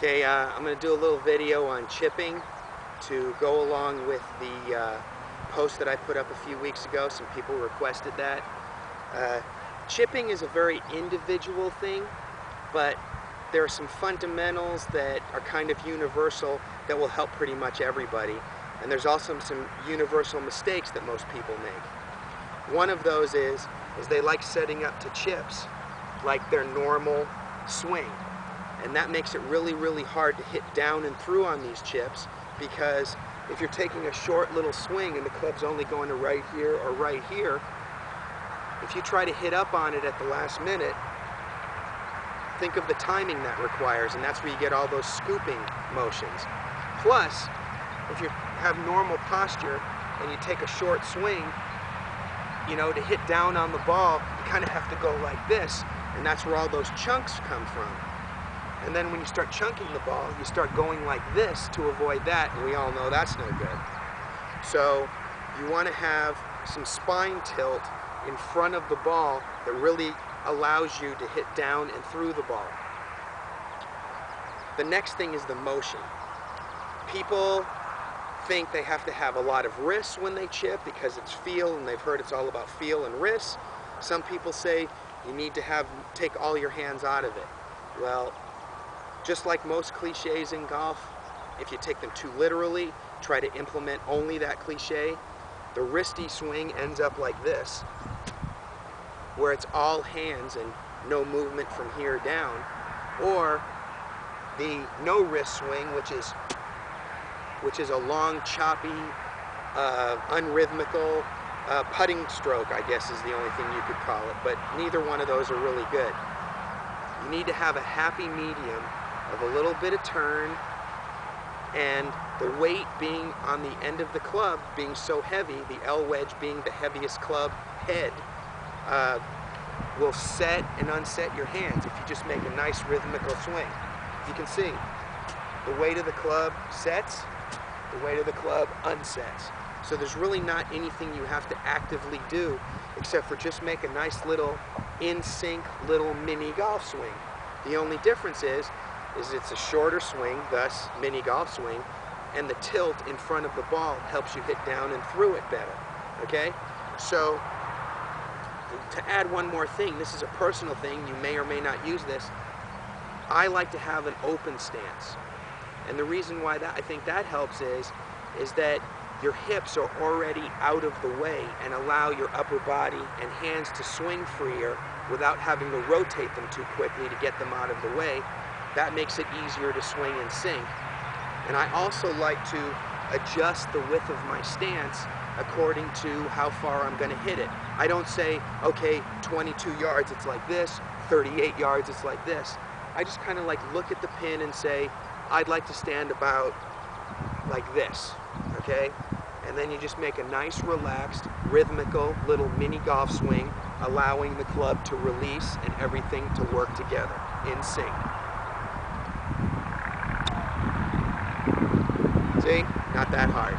Okay, I'm going to do a little video on chipping to go along with the post that I put up a few weeks ago. Some people requested that. Chipping is a very individual thing, but there are some fundamentals that are kind of universal that will help pretty much everybody. And there's also some universal mistakes that most people make. One of those is they like setting up to chips like their normal swing. And that makes it really, really hard to hit down and through on these chips, because if you're taking a short little swing and the club's only going to right here or right here, if you try to hit up on it at the last minute, think of the timing that requires, and that's where you get all those scooping motions. Plus, if you have normal posture and you take a short swing, you know, to hit down on the ball, you kind of have to go like this, and that's where all those chunks come from. And then when you start chunking the ball, you start going like this to avoid that, and we all know that's no good. So you want to have some spine tilt in front of the ball that really allows you to hit down and through the ball. The next thing is the motion. People think they have to have a lot of wrists when they chip because it's feel, and they've heard it's all about feel and wrists. Some people say you need to take all your hands out of it. Well, just like most cliches in golf, if you take them too literally, try to implement only that cliche, the wristy swing ends up like this, where it's all hands and no movement from here down. Or the no wrist swing, which is a long, choppy, unrhythmical putting stroke, I guess is the only thing you could call it. But neither one of those are really good. You need to have a happy medium of a little bit of turn, and the weight being on the end of the club being so heavy, the L wedge being the heaviest club head, will set and unset your hands if you just make a nice rhythmical swing. You can see the weight of the club sets, the weight of the club unsets. So there's really not anything you have to actively do except for just make a nice little in-sync little mini golf swing. The only difference is it's a shorter swing, thus mini golf swing, and the tilt in front of the ball helps you hit down and through it better, okay? So to add one more thing, this is a personal thing, you may or may not use this, I like to have an open stance. And the reason why I think that helps is that your hips are already out of the way and allow your upper body and hands to swing freer without having to rotate them too quickly to get them out of the way. That makes it easier to swing and sink. And I also like to adjust the width of my stance according to how far I'm going to hit it. I don't say, okay, 22 yards, it's like this, 38 yards, it's like this. I just kind of like look at the pin and say, I'd like to stand about like this, okay? And then you just make a nice, relaxed, rhythmical little mini golf swing, allowing the club to release and everything to work together in sync. See? Not that hard.